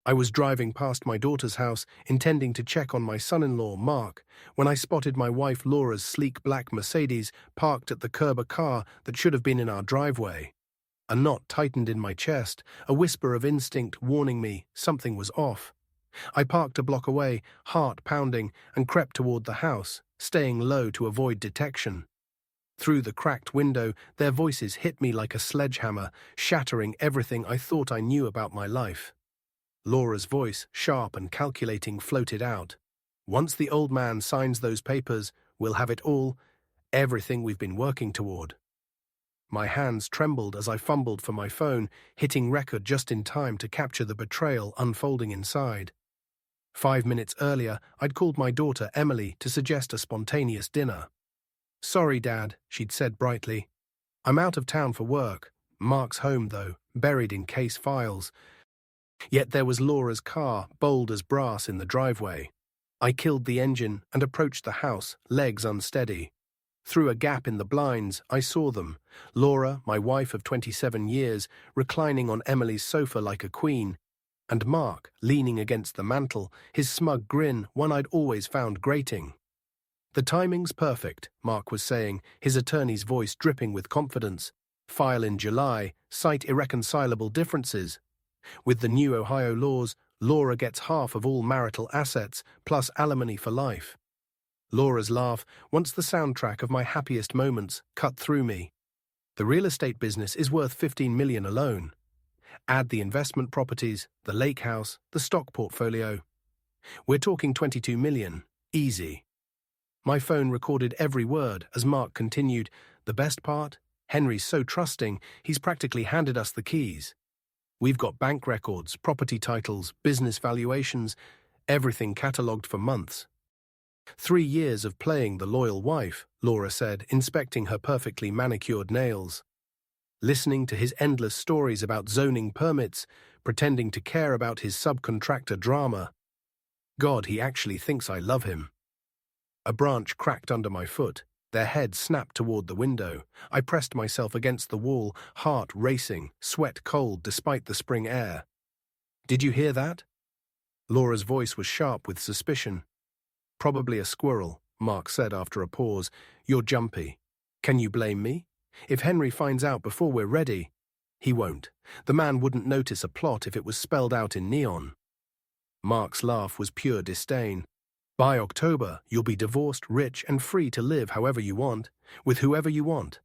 I was driving past my daughter's house, intending to check on my son-in-law, Mark, when I spotted my wife Laura's sleek black Mercedes parked at the curb, a car that should have been in our driveway. A knot tightened in my chest, a whisper of instinct warning me something was off. I parked a block away, heart pounding, and crept toward the house, staying low to avoid detection. Through the cracked window, their voices hit me like a sledgehammer, shattering everything I thought I knew about my life. Laura's voice, sharp and calculating, floated out. "Once the old man signs those papers, we'll have it all, everything we've been working toward." My hands trembled as I fumbled for my phone, hitting record just in time to capture the betrayal unfolding inside. 5 minutes earlier, I'd called my daughter Emily to suggest a spontaneous dinner. "Sorry, Dad," she'd said brightly. "I'm out of town for work. Mark's home, though, buried in case files." Yet there was Laura's car, bold as brass, in the driveway. I killed the engine and approached the house, legs unsteady. Through a gap in the blinds, I saw them. Laura, my wife of 27 years, reclining on Emily's sofa like a queen, and Mark, leaning against the mantel, his smug grin, one I'd always found grating. "The timing's perfect," Mark was saying, his attorney's voice dripping with confidence. "File in July, cite irreconcilable differences. With the new Ohio laws, Laura gets half of all marital assets, plus alimony for life." Laura's laugh, once the soundtrack of my happiest moments, cut through me. "The real estate business is worth $15 million alone. Add the investment properties, the lake house, the stock portfolio. We're talking $22 million. Easy." My phone recorded every word as Mark continued, "The best part? Henry's so trusting, he's practically handed us the keys. We've got bank records, property titles, business valuations, everything catalogued for months." 3 years of playing the loyal wife, Laura said, inspecting her perfectly manicured nails. Listening to his endless stories about zoning permits, pretending to care about his subcontractor drama. God, he actually thinks I love him. A branch cracked under my foot. Their head snapped toward the window. I pressed myself against the wall, heart racing, sweat cold despite the spring air. "Did you hear that?" Laura's voice was sharp with suspicion. "Probably a squirrel," Mark said after a pause. "You're jumpy. Can you blame me? If Henry finds out before we're ready..." "He won't. The man wouldn't notice a plot if it was spelled out in neon." Mark's laugh was pure disdain. "By October, you'll be divorced, rich, and free to live however you want, with whoever you want."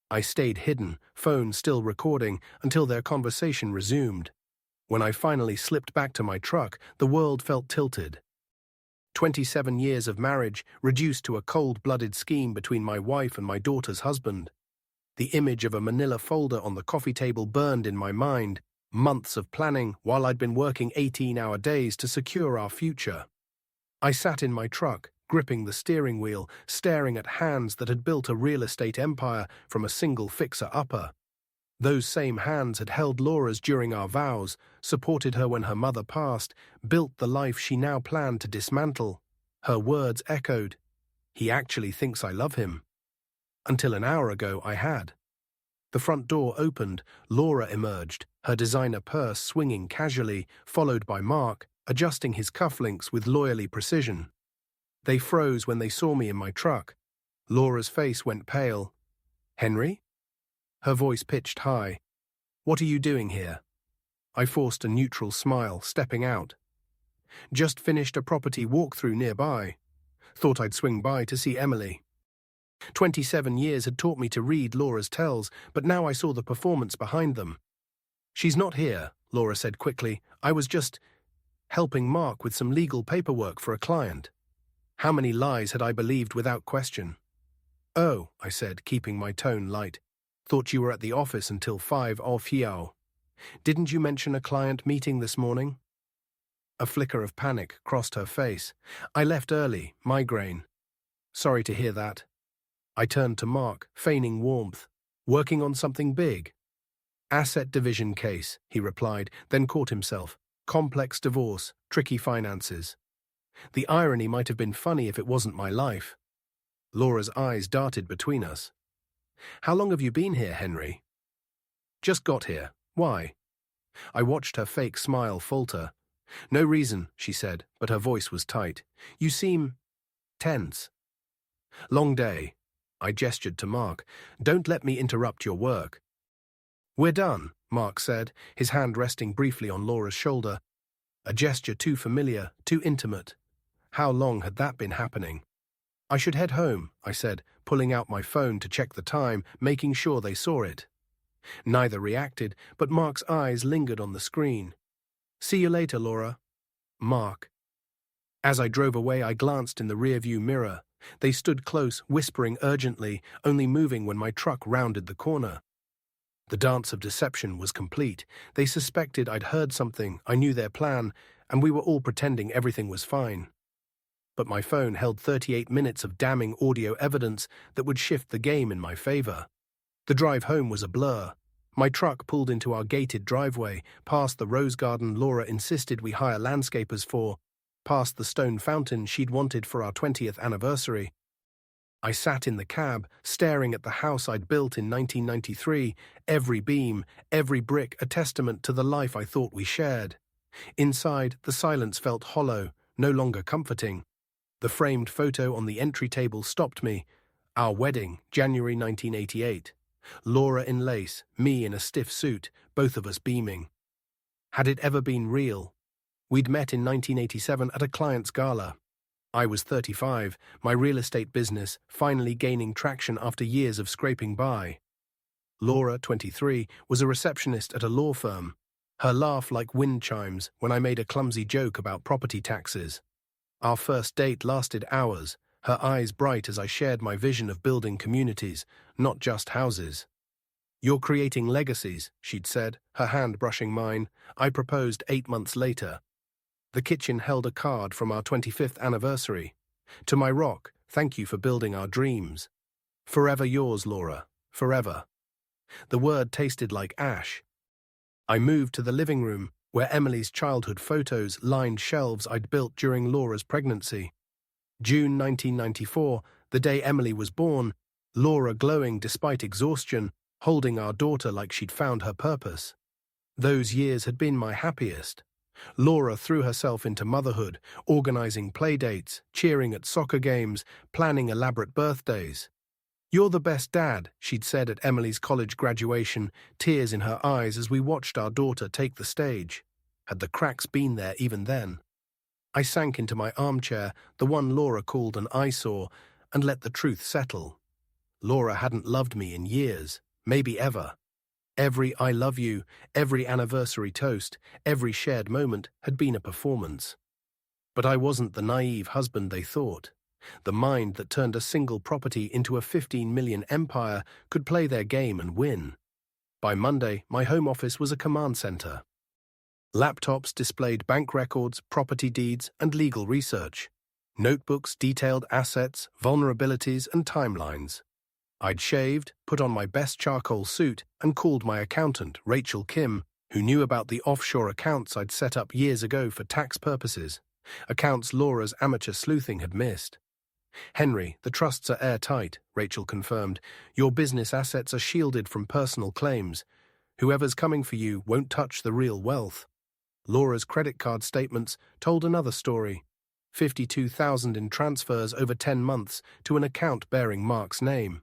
I stayed hidden, phone still recording, until their conversation resumed. When I finally slipped back to my truck, the world felt tilted. 27 years of marriage reduced to a cold-blooded scheme between my wife and my daughter's husband. The image of a manila folder on the coffee table burned in my mind, months of planning while I'd been working 18-hour days to secure our future. I sat in my truck, gripping the steering wheel, staring at hands that had built a real estate empire from a single fixer-upper. Those same hands had held Laura's during our vows, supported her when her mother passed, built the life she now planned to dismantle. Her words echoed, "He actually thinks I love him." Until an hour ago I had. The front door opened, Laura emerged, her designer purse swinging casually, followed by Mark, adjusting his cufflinks with lawyerly precision. They froze when they saw me in my truck. Laura's face went pale. "Henry?" Her voice pitched high. "What are you doing here?" I forced a neutral smile, stepping out. "Just finished a property walkthrough nearby. Thought I'd swing by to see Emily." 27 years had taught me to read Laura's tells, but now I saw the performance behind them. "She's not here," Laura said quickly. "I was just helping Mark with some legal paperwork for a client." How many lies had I believed without question? "Oh," I said, keeping my tone light. "Thought you were at the office until 5 off Yao. Didn't you mention a client meeting this morning?" A flicker of panic crossed her face. "I left early, migraine." "Sorry to hear that." I turned to Mark, feigning warmth. "Working on something big?" "Asset division case," he replied, then caught himself. "Complex divorce, tricky finances." The irony might have been funny if it wasn't my life. Laura's eyes darted between us. "How long have you been here, Henry?" "Just got here. Why?" I watched her fake smile falter. No reason, she said, but her voice was tight. You seem tense. Long day. I gestured to Mark. Don't let me interrupt your work. We're done, Mark said, his hand resting briefly on Laura's shoulder. A gesture too familiar, too intimate. How long had that been happening? I should head home, I said, pulling out my phone to check the time, making sure they saw it. Neither reacted, but Mark's eyes lingered on the screen. See you later, Laura. Mark. As I drove away, I glanced in the rearview mirror. They stood close, whispering urgently, only moving when my truck rounded the corner. The dance of deception was complete. They suspected I'd heard something, I knew their plan, and we were all pretending everything was fine. But my phone held 38 minutes of damning audio evidence that would shift the game in my favor. The drive home was a blur. My truck pulled into our gated driveway, past the rose garden Laura insisted we hire landscapers for, past the stone fountain she'd wanted for our 20th anniversary. I sat in the cab, staring at the house I'd built in 1993, every beam, every brick a testament to the life I thought we shared. Inside, the silence felt hollow, no longer comforting. The framed photo on the entry table stopped me. Our wedding, January 1988. Laura in lace, me in a stiff suit, both of us beaming. Had it ever been real? We'd met in 1987 at a client's gala. I was 35, my real estate business finally gaining traction after years of scraping by. Laura, 23, was a receptionist at a law firm. Her laugh like wind chimes when I made a clumsy joke about property taxes. Our first date lasted hours, her eyes bright as I shared my vision of building communities, not just houses. You're creating legacies, she'd said, her hand brushing mine. I proposed 8 months later. The kitchen held a card from our 25th anniversary. To my rock, thank you for building our dreams. Forever yours, Laura, forever. The word tasted like ash. I moved to the living room, where Emily's childhood photos lined shelves I'd built during Laura's pregnancy. June 1994, the day Emily was born, Laura glowing despite exhaustion, holding our daughter like she'd found her purpose. Those years had been my happiest. Laura threw herself into motherhood, organizing playdates, cheering at soccer games, planning elaborate birthdays. You're the best dad, she'd said at Emily's college graduation, tears in her eyes as we watched our daughter take the stage. Had the cracks been there even then? I sank into my armchair, the one Laura called an eyesore, and let the truth settle. Laura hadn't loved me in years, maybe ever. Every I love you, every anniversary toast, every shared moment had been a performance. But I wasn't the naive husband they thought. The mind that turned a single property into a 15 million empire could play their game and win. By Monday, my home office was a command center. Laptops displayed bank records, property deeds, and legal research. Notebooks detailed assets, vulnerabilities, and timelines. I'd shaved, put on my best charcoal suit, and called my accountant, Rachel Kim, who knew about the offshore accounts I'd set up years ago for tax purposes, accounts Laura's amateur sleuthing had missed. Henry, the trusts are airtight, Rachel confirmed. Your business assets are shielded from personal claims. Whoever's coming for you won't touch the real wealth. Laura's credit card statements told another story. $52,000 in transfers over 10 months to an account bearing Mark's name.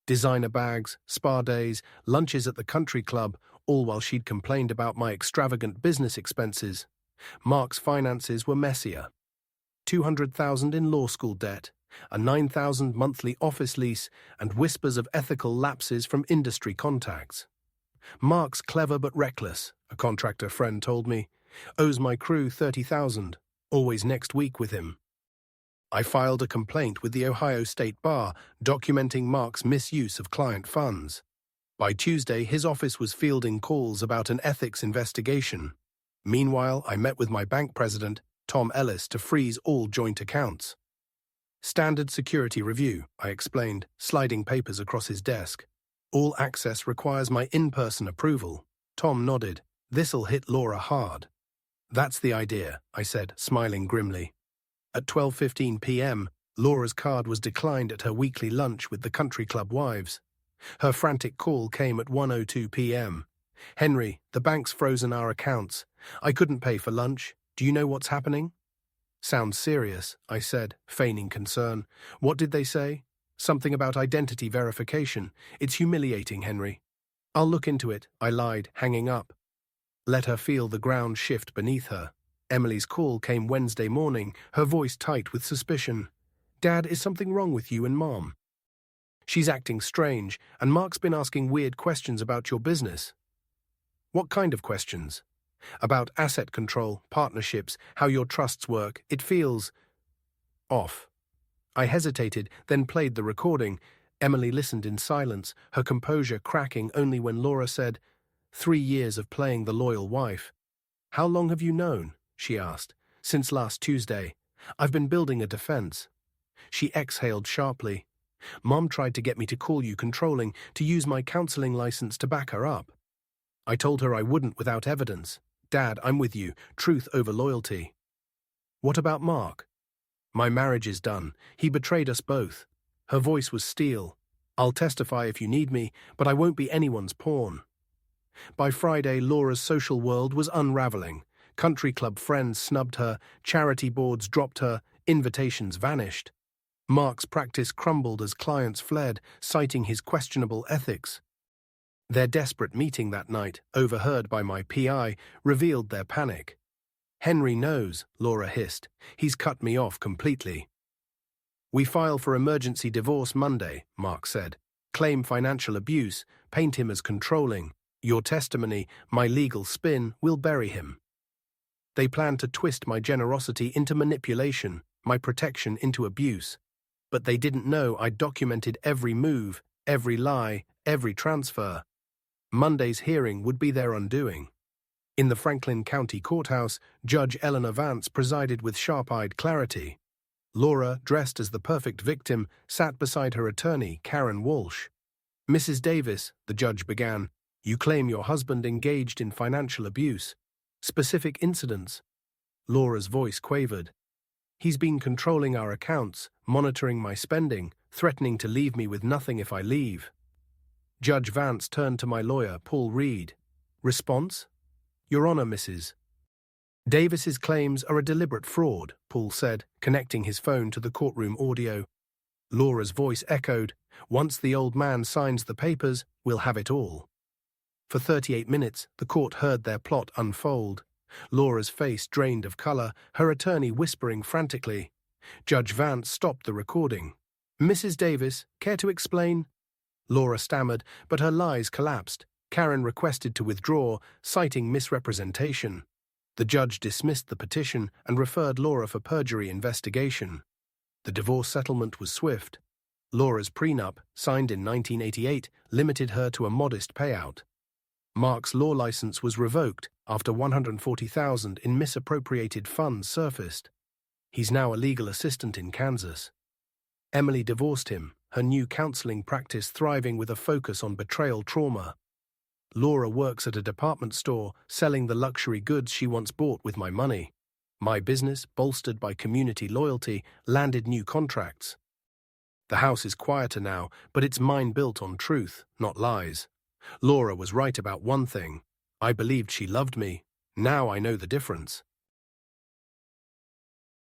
Designer bags, spa days, lunches at the country club, all while she'd complained about my extravagant business expenses. Mark's finances were messier. $200,000 in law school debt, a $9,000 monthly office lease, and whispers of ethical lapses from industry contacts. Mark's clever but reckless, a contractor friend told me. Owes my crew $30,000, always next week with him. I filed a complaint with the Ohio State Bar documenting Mark's misuse of client funds. By Tuesday, his office was fielding calls about an ethics investigation. Meanwhile, I met with my bank president, Tom Ellis, to freeze all joint accounts. Standard security review, I explained, sliding papers across his desk. All access requires my in-person approval. Tom nodded. This'll hit Laura hard. That's the idea, I said, smiling grimly. At 12:15 p.m., Laura's card was declined at her weekly lunch with the country club wives. Her frantic call came at 1:02 p.m. Henry, the bank's frozen our accounts. I couldn't pay for lunch. Do you know what's happening? Sounds serious, I said, feigning concern. What did they say? Something about identity verification. It's humiliating, Henry. I'll look into it, I lied, hanging up. Let her feel the ground shift beneath her. Emily's call came Wednesday morning, her voice tight with suspicion. Dad, is something wrong with you and Mom? She's acting strange, and Mark's been asking weird questions about your business. What kind of questions? About asset control, partnerships, how your trusts work. It feels off. I hesitated, then played the recording. Emily listened in silence, her composure cracking only when Laura said, 3 years of playing the loyal wife. How long have you known? She asked. Since last Tuesday. I've been building a defense. She exhaled sharply. Mom tried to get me to call you controlling, to use my counseling license to back her up. I told her I wouldn't without evidence. Dad, I'm with you. Truth over loyalty. What about Mark? My marriage is done. He betrayed us both. Her voice was steel. I'll testify if you need me, but I won't be anyone's pawn. By Friday, Laura's social world was unraveling. Country club friends snubbed her, charity boards dropped her, invitations vanished. Mark's practice crumbled as clients fled, citing his questionable ethics. Their desperate meeting that night, overheard by my PI, revealed their panic. Henry knows, Laura hissed. He's cut me off completely. We file for emergency divorce Monday, Mark said. Claim financial abuse, paint him as controlling. Your testimony, my legal spin, will bury him. They plan to twist my generosity into manipulation, my protection into abuse. But they didn't know I'd documented every move, every lie, every transfer. Monday's hearing would be their undoing. In the Franklin County Courthouse, Judge Eleanor Vance presided with sharp-eyed clarity. Laura, dressed as the perfect victim, sat beside her attorney, Karen Walsh. Mrs. Davis, the judge began, you claim your husband engaged in financial abuse. Specific incidents. Laura's voice quavered. He's been controlling our accounts, monitoring my spending, threatening to leave me with nothing if I leave. Judge Vance turned to my lawyer, Paul Reed. Response? Your Honor, Mrs. Davis's claims are a deliberate fraud, Paul said, connecting his phone to the courtroom audio. Laura's voice echoed, once the old man signs the papers, we'll have it all. For 38 minutes, the court heard their plot unfold. Laura's face drained of color, her attorney whispering frantically. Judge Vance stopped the recording. Mrs. Davis, care to explain? Laura stammered, but her lies collapsed. Karen requested to withdraw, citing misrepresentation. The judge dismissed the petition and referred Laura for perjury investigation. The divorce settlement was swift. Laura's prenup, signed in 1988, limited her to a modest payout. Mark's law license was revoked after $140,000 in misappropriated funds surfaced. He's now a legal assistant in Kansas. Emily divorced him, her new counseling practice thriving with a focus on betrayal trauma. Laura works at a department store, selling the luxury goods she once bought with my money. My business, bolstered by community loyalty, landed new contracts. The house is quieter now, but it's mine built on truth, not lies. Laura was right about one thing. I believed she loved me. Now I know the difference.